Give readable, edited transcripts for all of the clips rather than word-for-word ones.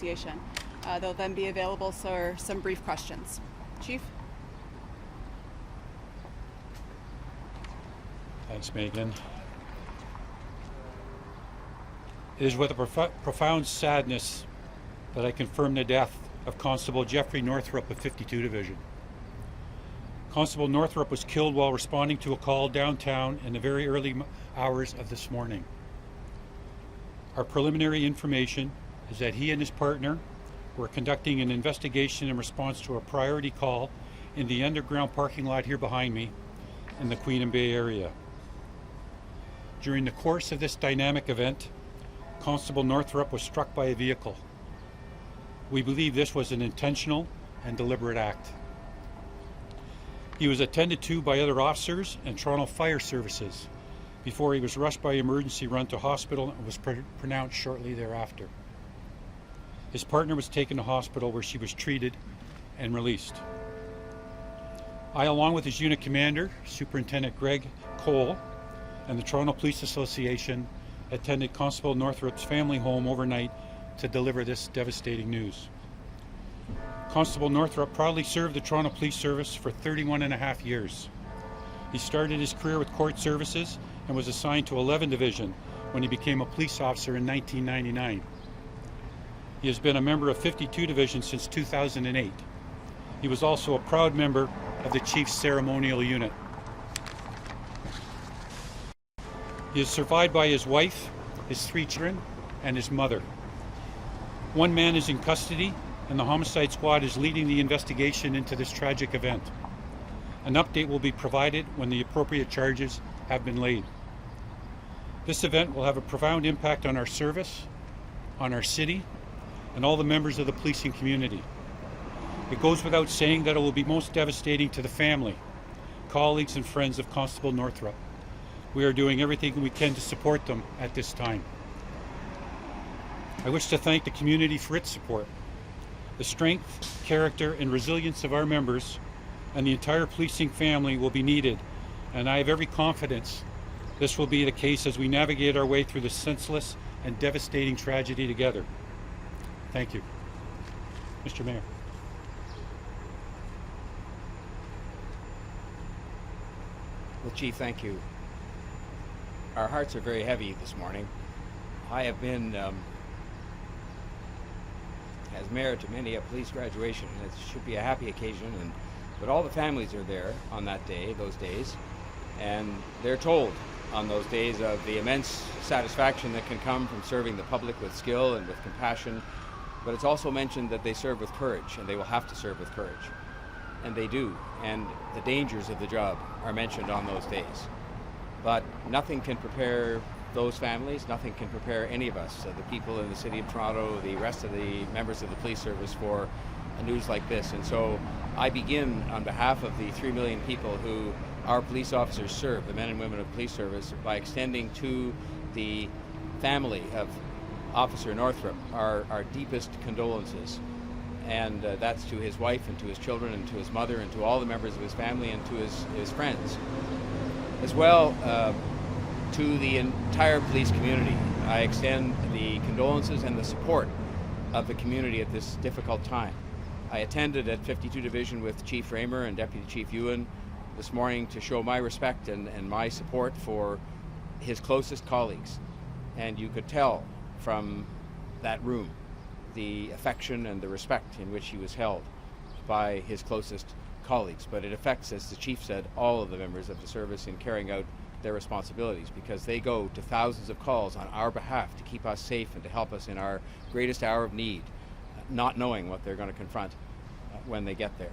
Association. They'll then be available for some brief questions. Chief? Thanks, Megan. It is with a profound sadness that I confirm the death of Constable Jeffrey Northrup of 52 Division. Constable Northrup was killed while responding to a call downtown in the very early hours of this morning. Our preliminary information is that he and his partner were conducting an investigation in response to a priority call in the underground parking lot here behind me in the Queen and Bay area. During the course of this dynamic event, Constable Northrup was struck by a vehicle. We believe this was an intentional and deliberate act. He was attended to by other officers and Toronto Fire Services before he was rushed by emergency run to hospital and was pronounced shortly thereafter. His partner was taken to hospital where she was treated and released. I, along with his unit commander, Superintendent Greg Cole, and the Toronto Police Association, attended Constable Northrup's family home overnight to deliver this devastating news. Constable Northrup proudly served the Toronto Police Service for 31 and a half years. He started his career with court services and was assigned to 11 Division when he became a police officer in 1999. He has been a member of 52 Division since 2008. He was also a proud member of the Chief's Ceremonial Unit. He is survived by his wife, his 3 children, and his mother. One man is in custody, and the homicide squad is leading the investigation into this tragic event. An update will be provided when the appropriate charges have been laid. This event will have a profound impact on our service, on our city, and all the members of the policing community. It goes without saying that it will be most devastating to the family, colleagues, and friends of Constable Northrup. We are doing everything we can to support them at this time. I wish to thank the community for its support. The strength, character, and resilience of our members and the entire policing family will be needed, and I have every confidence this will be the case as we navigate our way through this senseless and devastating tragedy together. Thank you. Mr. Mayor. Well, Chief, thank you. Our hearts are very heavy this morning. I have been, as mayor to many a police graduation, and it should be a happy occasion, but all the families are there on that day, those days, and they're told on those days of the immense satisfaction that can come from serving the public with skill and with compassion, but it's also mentioned that they serve with courage, and they will have to serve with courage. And they do, and the dangers of the job are mentioned on those days. But nothing can prepare those families, nothing can prepare any of us, the people in the City of Toronto, the rest of the members of the police service, for a news like this. And so I begin on behalf of the 3 million people who our police officers serve, the men and women of police service, by extending to the family of Officer Northrup our deepest condolences. And that's to his wife and to his children and to his mother and to all the members of his family and to his friends. As well, to the entire police community, I extend the condolences and the support of the community at this difficult time. I attended at 52 Division with Chief Raymer and Deputy Chief Ewan this morning to show my respect and my support for his closest colleagues. And you could tell from that room the affection and the respect in which he was held by his closest colleagues. But it affects, as the Chief said, all of the members of the service in carrying out their responsibilities, because they go to thousands of calls on our behalf to keep us safe and to help us in our greatest hour of need, not knowing what they're going to confront when they get there.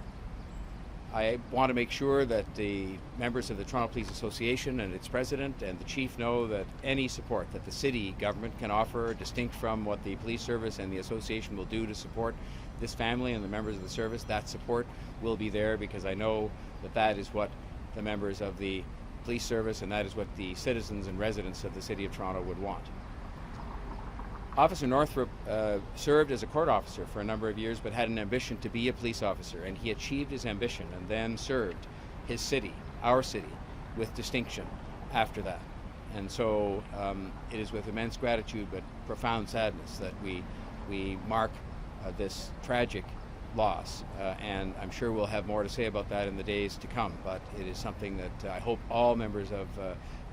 I want to make sure that the members of the Toronto Police Association and its president and the Chief know that any support that the city government can offer, distinct from what the police service and the association will do to support this family and the members of the service, that support will be there, because I know that that is what the members of the police service and that is what the citizens and residents of the City of Toronto would want. Officer Northrup served as a court officer for a number of years, but had an ambition to be a police officer, and he achieved his ambition and then served his city, our city, with distinction after that. And so it is with immense gratitude but profound sadness that we mark this tragic loss. And I'm sure we'll have more to say about that in the days to come, but it is something that I hope all members of,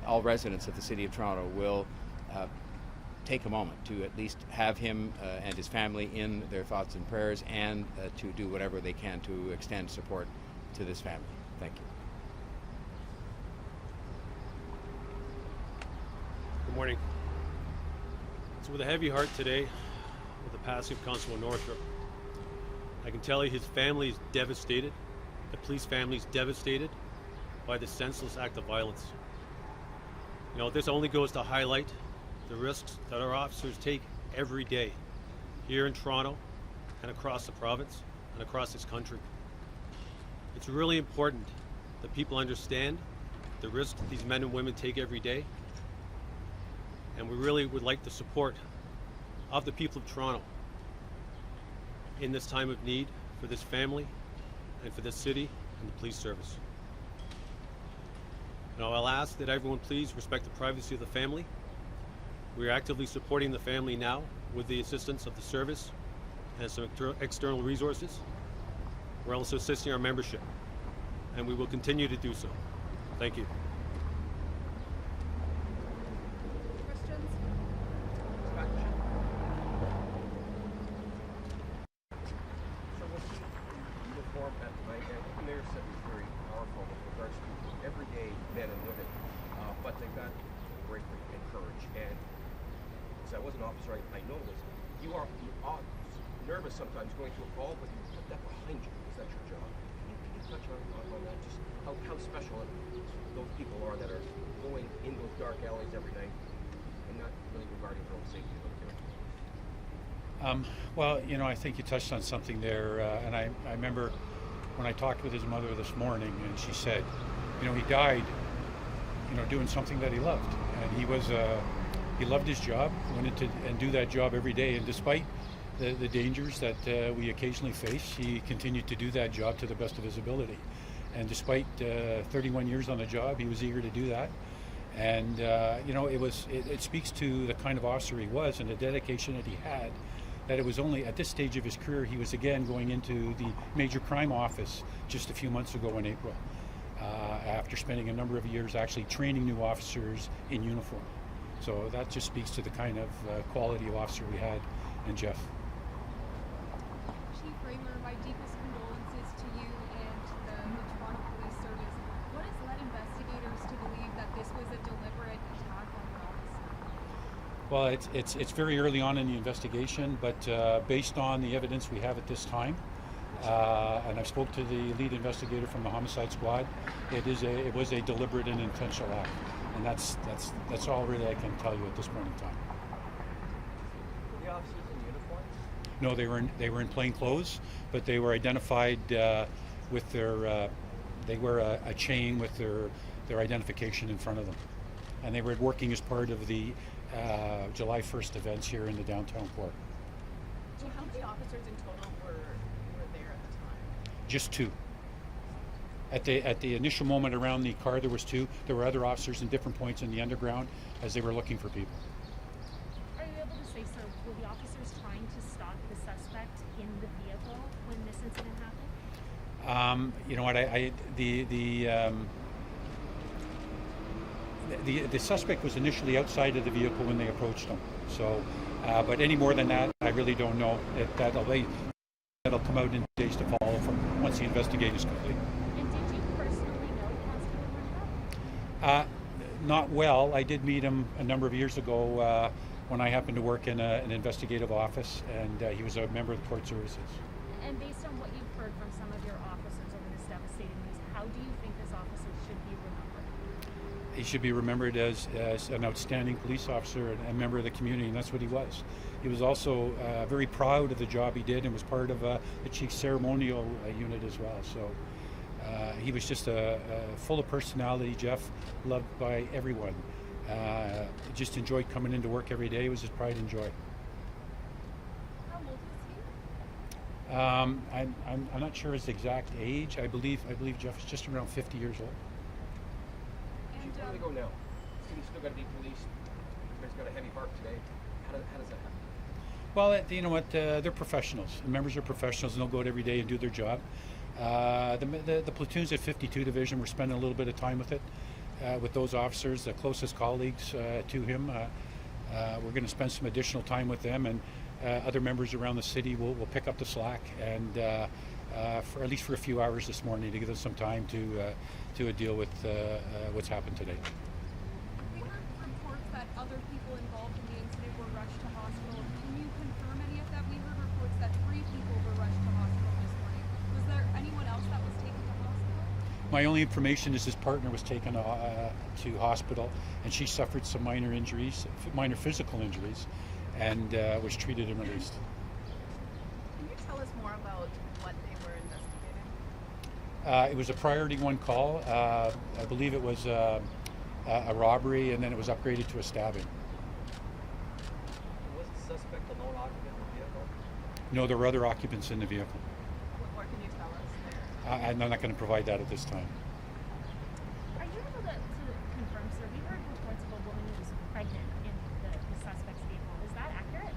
all residents of the City of Toronto will take a moment to at least have him and his family in their thoughts and prayers, and to do whatever they can to extend support to this family. Thank you. Good morning. It's with a heavy heart today, with the passing of Constable Northrup. I can tell you his family is devastated. The police family is devastated by this senseless act of violence. You know, this only goes to highlight the risks that our officers take every day here in Toronto and across the province and across this country. It's really important that people understand the risks these men and women take every day, and we really would like the support of the people of Toronto in this time of need for this family and for this city and the police service. Now, I'll ask that everyone please respect the privacy of the family. We are actively supporting the family now with the assistance of the service and some external resources. We're also assisting our membership, and we will continue to do so. Thank you. Questions? So was he uniform at the night? And the mayor said it was very powerful with regards to everyday men and women, but they've got great and courage. And because I was an officer, I know this. You are nervous sometimes going to a call, but you put that behind you because that's your job. Can you touch on that? Just how special those people are that are going in those dark alleys every night and not really regarding their own safety, but doing. Well, you know, I think you touched on something there, and I remember when I talked with his mother this morning, and she said, you know, he died, you know, doing something that he loved, and he loved his job, went into and do that job every day, and despite the dangers that we occasionally face, he continued to do that job to the best of his ability. And despite 31 years on the job, he was eager to do that. And you know, it speaks to the kind of officer he was and the dedication that he had, that it was only at this stage of his career he was again going into the major crime office just a few months ago in April, after spending a number of years actually training new officers in uniform. So that just speaks to the kind of quality of officer we had in Jeff. Chief Raymer, my deepest condolences to you and the Toronto Police Service. What has led investigators to believe that this was a deliberate attack on your officer? Well, it's very early on in the investigation, but based on the evidence we have at this time, and I spoke to the lead investigator from the homicide squad, it was a deliberate and intentional act, and that's all really I can tell you at this point in time. Were the officers in uniform? No, they were in plain clothes, but they were identified with their they wear a chain with their identification in front of them, and they were working as part of the July 1st events here in the downtown core. So how many officers in total were there at the time? Just two. At the initial moment around the car, there was two. There were other officers in different points in the underground as they were looking for people. Are you able to say, sir, were the officers trying to stop the suspect in the vehicle when this incident happened? You know what? The suspect was initially outside of the vehicle when they approached him. So, but any more than that, I really don't know. That'll come out in days to follow from once the investigation is complete. And did you personally know Constable Northrup? Not well. I did meet him a number of years ago when I happened to work in an investigative office, and he was a member of the court services. And based on what you've heard from some of your officers over this devastating news, how do you think this officer should be remembered? He should be remembered as an outstanding police officer and a member of the community, and that's what he was. He was also very proud of the job he did and was part of the chief ceremonial unit as well. So he was just full of personality, Jeff, loved by everyone. Just enjoyed coming into work every day. It was his pride and joy. How old is he? I'm not sure his exact age. I believe Jeff is just around 50 years old. Where do they go now? City's still got to be policed. Everybody's got a heavy heart today. How does that happen? Well, you know what? They're professionals. The members are professionals, and they'll go out every day and do their job. The platoons at 52 Division, we're spending a little bit of time with those officers, the closest colleagues to him. We're going to spend some additional time with them, and other members around the city will pick up the slack, and for at least for a few hours this morning to give them some time to deal with what's happened today. We heard reports that other people involved in the incident were rushed to hospital. Can you confirm any of that? We heard reports that 3 people were rushed to hospital this morning. Was there anyone else that was taken to hospital? My only information is his partner was taken to hospital, and she suffered some minor injuries, minor physical injuries, and was treated and released. Can you tell us more about what they were investigating? It was a priority 1 call. I believe it was a robbery, and then it was upgraded to a stabbing. Was the suspect the lone occupant of the vehicle? No, there were other occupants in the vehicle. What more can you tell us there? I'm not going to provide that at this time. Are you able to confirm, sir? We heard reports of a woman who was pregnant in the suspect's vehicle. Is that accurate?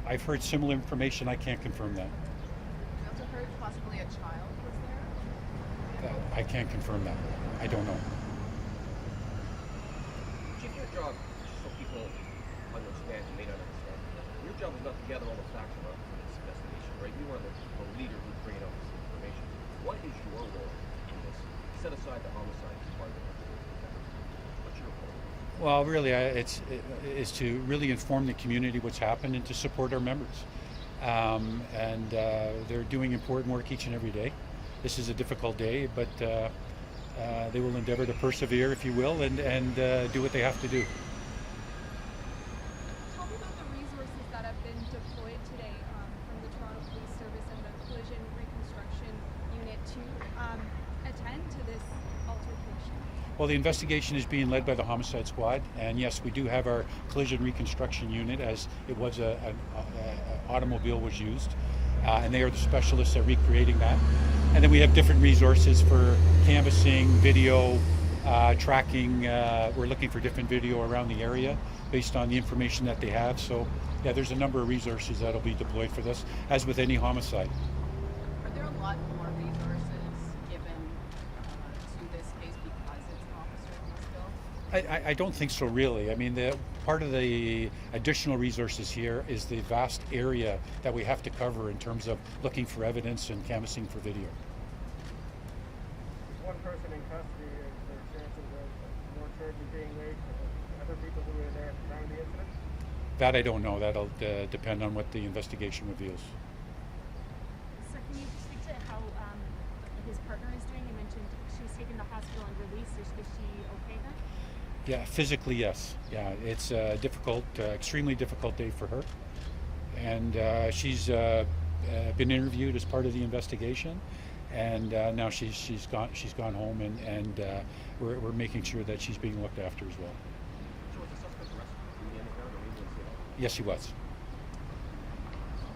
I've heard similar information. I can't confirm that. You also heard possibly a child was there? I can't confirm that. I don't know. Chief, your job, just so people understand and may not understand, your job is not to gather all the facts around for this investigation, right? You are the leader who's bringing out this information. What is your role in this? Set aside the homicide part of it. What's your role? Well, really, it's to really inform the community what's happened and to support our members. They're doing important work each and every day. This is a difficult day, but they will endeavor to persevere, if you will, and do what they have to do. Tell me about the resources that have been deployed today from the Toronto Police Service and the Collision Reconstruction Unit to attend to this altercation. Well, the investigation is being led by the Homicide Squad, and yes, we do have our Collision Reconstruction Unit, as it was an automobile was used, and they are the specialists at recreating that. And then we have different resources for canvassing, video, tracking. We're looking for different video around the area based on the information that they have. So, yeah, there's a number of resources that'll be deployed for this, as with any homicide. Are there a lot more resources given to this case because it's an officer who's killed? I don't think so, really. I mean, part of the additional resources here is the vast area that we have to cover in terms of looking for evidence and canvassing for video. With one person in custody, is there chances of more charges being laid for other people who were there at the time of the incident? That I don't know. That'll depend on what the investigation reveals. Sir, can you speak to how his partner is doing? You mentioned she was taken to hospital and released. Is she okay then? Yeah, physically, yes. Yeah, it's a difficult, extremely difficult day for her. And she's been interviewed as part of the investigation, and now she's gone home, and we're making sure that she's being looked after as well. So was the suspect arrested in the underground or he was Yes, she was.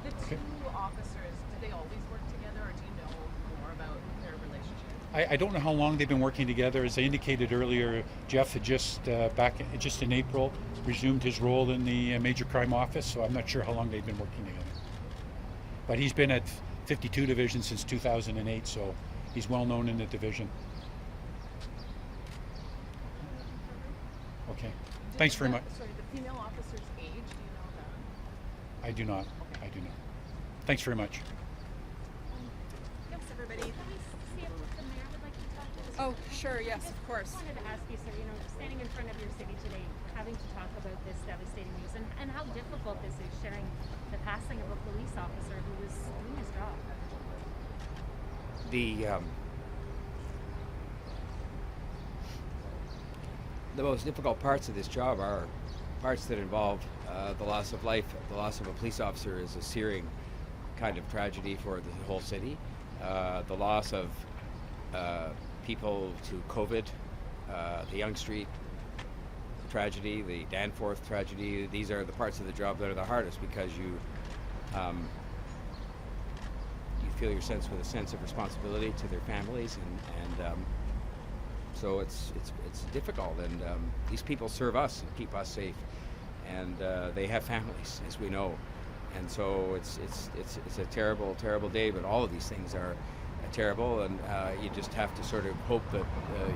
The Okay. two officers, did they always work together, or do you know more about their relationship? I don't know how long they've been working together. As I indicated earlier, Jeff had just in April resumed his role in the major crime office, so I'm not sure how long they've been working together. But he's been at 52 Division since 2008, so he's well known in the division. Okay. Thanks very much. Sorry, the female officer's age, do you know that? I do not. I do not. Thanks very much. Yes, everybody. Can we see if the mayor would like to talk to us? Oh, sure, yes, of course. I just wanted to ask you, sir, standing in front of your city today, having to talk about this devastating news and how difficult this is, sharing the passing of a police officer who was doing his job. The most difficult parts of this job are parts that involve the loss of life. The loss of a police officer is a searing kind of tragedy for the whole city. The loss of people to COVID, the Yonge Street tragedy, the Danforth tragedy, these are the parts of the job that are the hardest because you feel your sense with a sense of responsibility to their families, and so it's difficult, and these people serve us and keep us safe, and they have families, as we know. And so it's a terrible, terrible day, but all of these things are terrible, and you just have to sort of hope that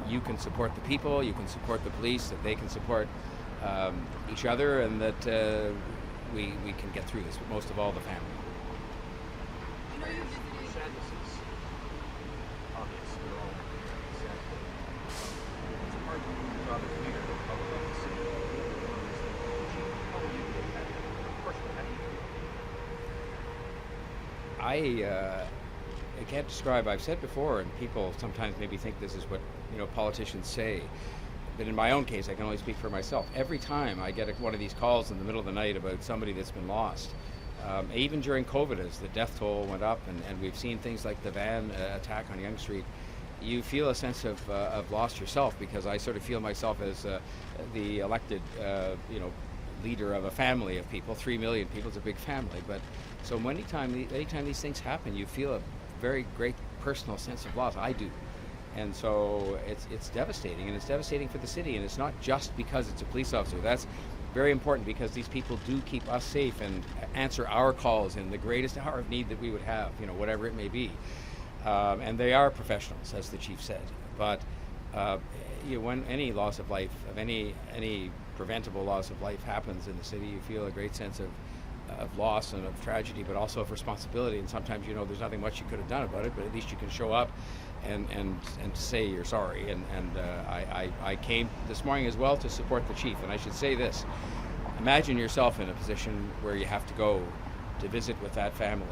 you can support the people, you can support the police, that they can support each other, and that we can get through this, but most of all, the family. You know, you visited. Sadness is obvious. We're all sad. It's hard to draw the leader of the city. How will you take that? Personally, how do you feel? I can't describe. I've said before, and people sometimes maybe think this is what politicians say. But in my own case, I can only speak for myself. Every time I get one of these calls in the middle of the night about somebody that's been lost, even during COVID, as the death toll went up, and we've seen things like the van attack on Yonge Street, you feel a sense of loss yourself, because I sort of feel myself as the elected, leader of a family of people. 3 million people is a big family, but so anytime these things happen, you feel a very great personal sense of loss. I do. And so it's devastating, and it's devastating for the city, and it's not just because it's a police officer. That's very important, because these people do keep us safe and answer our calls in the greatest hour of need that we would have, whatever it may be. And they are professionals, as the chief said. But when any loss of life, of any preventable loss of life happens in the city, you feel a great sense of loss and of tragedy, but also of responsibility. And sometimes there's nothing much you could have done about it, but at least you can show up and say you're sorry. And I came this morning as well to support the chief. And I should say this: imagine yourself in a position where you have to go to visit with that family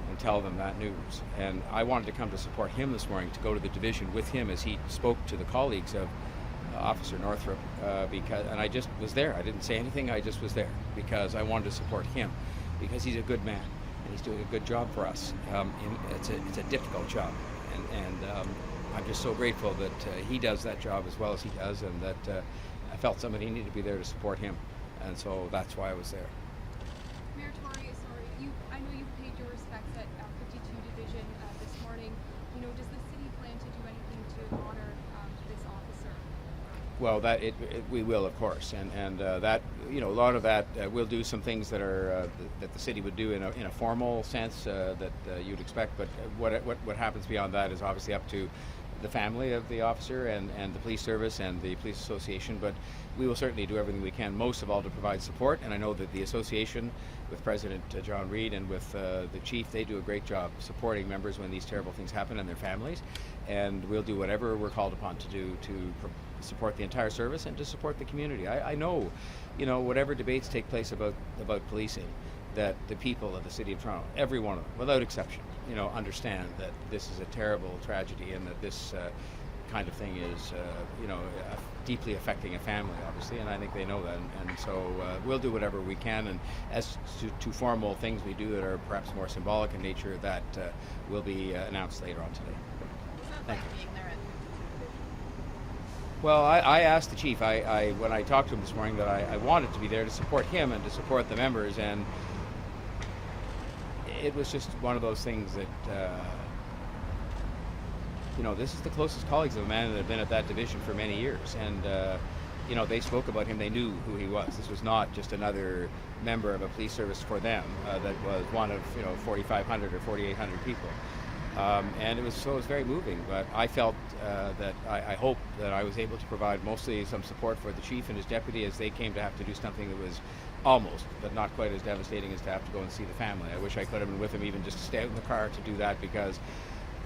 and tell them that news. And I wanted to come to support him this morning, to go to the division with him as he spoke to the colleagues of Officer Northrup, and I just was there. I didn't say anything. I just was there because I wanted to support him, because he's a good man and he's doing a good job for us. It's a difficult job, and I'm just so grateful that he does that job as well as he does, and that I felt somebody needed to be there to support him, and so that's why I was there. Mayor Tory, I know you paid your respects at 52 Division this morning. Does the city plan to do anything to honor this officer? Well, we will, of course, and that a lot of that we'll do some things that are that the city would do in a formal sense that you'd expect. But what happens beyond that is obviously up to the family of the officer and the police service and the police association. But we will certainly do everything we can, most of all to provide support. And I know that the association, with President John Reid and with the chief, they do a great job supporting members when these terrible things happen and their families. And we'll do whatever we're called upon to do to support the entire service and to support the community. I know, whatever debates take place about policing, that the people of the city of Toronto, every one of them, without exception, understand that this is a terrible tragedy, and that this kind of thing is, deeply affecting a family, obviously, and I think they know that. And so we'll do whatever we can. And as to formal things we do that are perhaps more symbolic in nature, that will be announced later on today. Thank you. Being there Well, I asked the chief, when I talked to him this morning, that I wanted to be there to support him and to support the members, and it was just one of those things that, this is the closest colleagues of a man that had been at that division for many years, and, they spoke about him, they knew who he was. This was not just another member of a police service for them that was one of, 4,500 or 4,800 people. And it was very moving, but I felt that I hope that I was able to provide mostly some support for the chief and his deputy as they came to have to do something that was almost, but not quite as devastating as to have to go and see the family. I wish I could have been with them, even just to stay out in the car to do that, because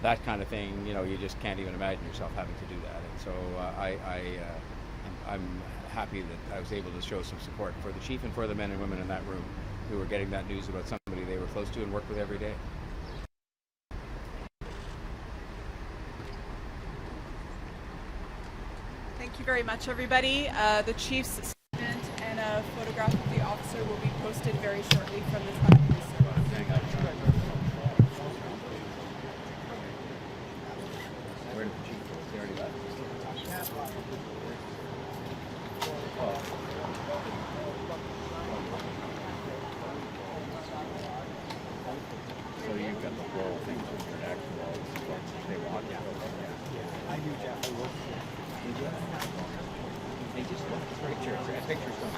that kind of thing, you just can't even imagine yourself having to do that. And so I'm happy that I was able to show some support for the chief and for the men and women in that room who were getting that news about somebody they were close to and worked with every day. Thank you very much, everybody. The chief's statement and a photograph of the officer will be posted very shortly from the Toronto Police Service. Where did the chief go? He already left. So you've got the whole thing with your actual they walk out. I knew Jeff. They just look pictures. Pictures don't